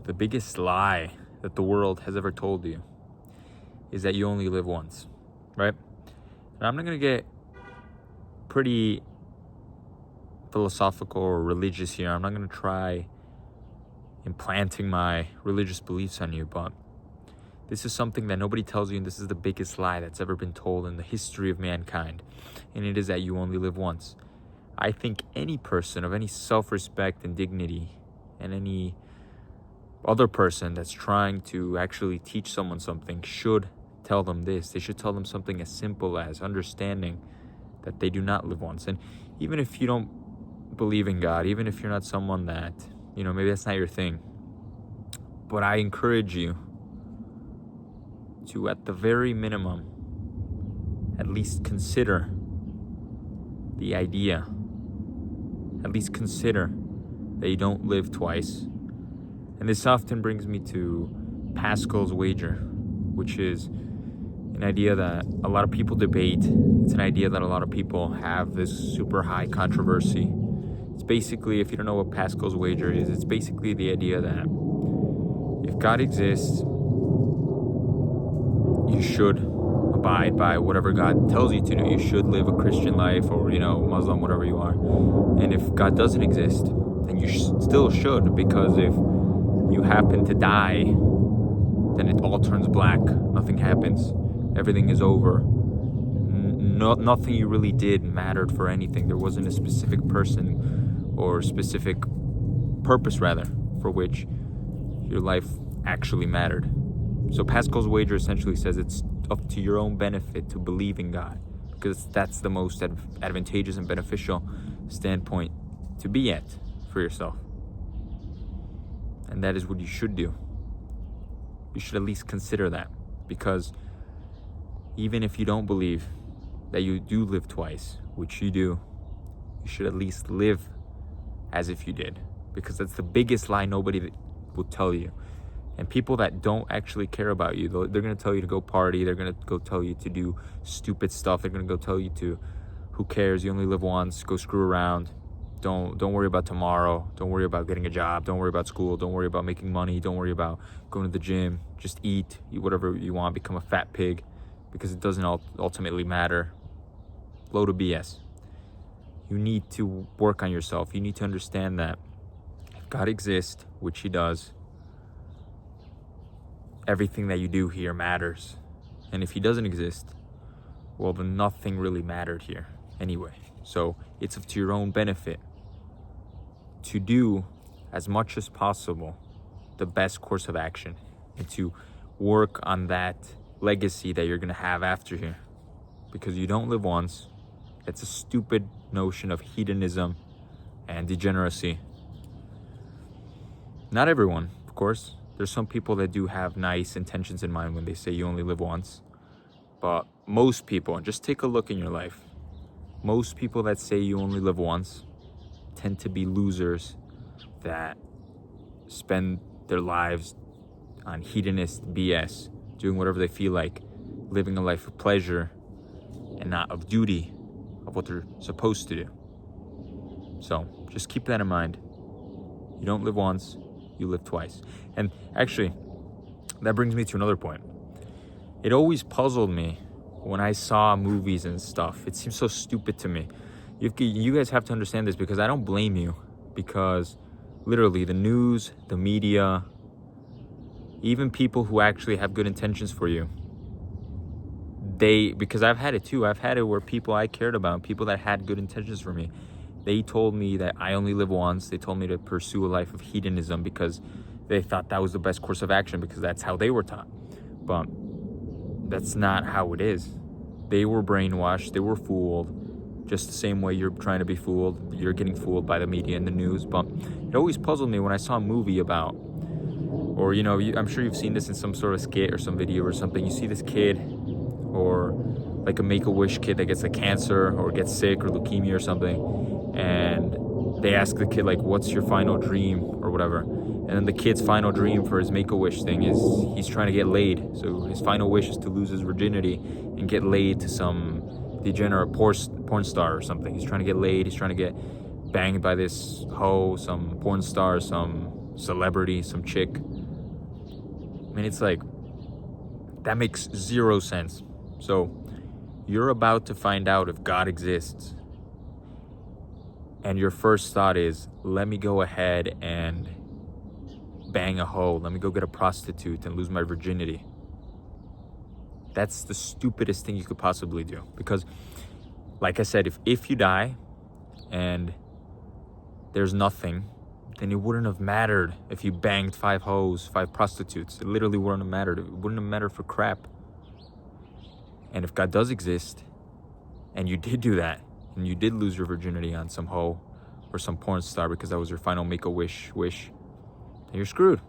the biggest lie that the world has ever told you is that you only live once, right? And I'm not going to get pretty philosophical or religious here. I'm not going to try implanting my religious beliefs on you, but this is something that nobody tells you, and this is the biggest lie that's ever been told in the history of mankind, and it is that you only live once. I think any person of any self-respect and dignity, and any other person that's trying to actually teach someone something should tell them this. They should tell them something as simple as understanding that they do not live once. And even if you don't believe in God, even if you're not someone that, maybe that's not your thing, but I encourage you to, at the very minimum, at least consider the idea, at least consider that you don't live twice. And this often brings me to Pascal's wager, which is an idea that a lot of people debate. It's an idea that a lot of people have this super high controversy. It's basically, if you don't know what Pascal's wager is, it's basically the idea that if God exists, you should abide by whatever God tells you to do. You should live a Christian life, or, Muslim, whatever you are. And if God doesn't exist, then you still should, because if you happen to die, then it all turns black. Nothing happens. Everything is over. Nothing you really did mattered for anything. There wasn't a specific person or specific purpose, rather, for which your life actually mattered. So Pascal's wager essentially says it's up to your own benefit to believe in God, because that's the most advantageous and beneficial standpoint to be at for yourself. And that is what you should do. You should at least consider that, because even if you don't believe that you do live twice, which you do, you should at least live as if you did, because that's the biggest lie nobody will tell you. And people that don't actually care about you, they're going to tell you to go party. They're going to go tell you to do stupid stuff. They're going to go tell you to, who cares? You only live once. Go screw around. Don't worry about tomorrow. Don't worry about getting a job. Don't worry about school. Don't worry about making money. Don't worry about going to the gym. Just eat whatever you want. Become a fat pig, because it doesn't ultimately matter. Load of BS. You need to work on yourself. You need to understand that if God exists, which he does, everything that you do here matters. And if he doesn't exist, well, then nothing really mattered here anyway. So it's up to your own benefit to do as much as possible the best course of action, and to work on that legacy that you're going to have after here. Because you don't live once. It's a stupid notion of hedonism and degeneracy. Not everyone, of course. There's some people that do have nice intentions in mind when they say you only live once. But most people, and just take a look in your life, most people that say you only live once tend to be losers that spend their lives on hedonist BS, doing whatever they feel like, living a life of pleasure and not of duty, of what they're supposed to do. So just keep that in mind. You don't live once, you live twice. And actually, that brings me to another point. It always puzzled me when I saw movies and stuff. It seems so stupid to me. You guys have to understand this, because I don't blame you, because literally the news, the media, even people who actually have good intentions for you, because I've had it too. I've had it where people I cared about, people that had good intentions for me, they told me that I only live once. They told me to pursue a life of hedonism because they thought that was the best course of action, because that's how they were taught. But that's not how it is. They were brainwashed. They were fooled. Just the same way you're trying to be fooled. You're getting fooled by the media and the news. But it always puzzled me when I saw a movie about, or, I'm sure you've seen this in some sort of skit or some video or something. You see this kid, or like a Make-A-Wish kid that gets like cancer or gets sick or leukemia or something, and they ask the kid, like, what's your final dream or whatever, and then the kid's final dream for his Make-A-Wish thing is he's trying to get laid. So his final wish is to lose his virginity and get laid to some degenerate porn star or something. He's trying to get laid. He's trying to get banged by this hoe, some porn star, some celebrity, some chick. I mean, it's like, that makes zero sense. So you're about to find out if God exists, and your first thought is, let me go ahead and bang a hoe. Let me go get a prostitute and lose my virginity. That's the stupidest thing you could possibly do. Because, like I said, if you die and there's nothing, then it wouldn't have mattered if you banged 5 hoes, 5 prostitutes. It literally wouldn't have mattered. It wouldn't have mattered for crap. And if God does exist, and you did do that, and you did lose your virginity on some hoe or some porn star because that was your final make-a-wish wish, then you're screwed.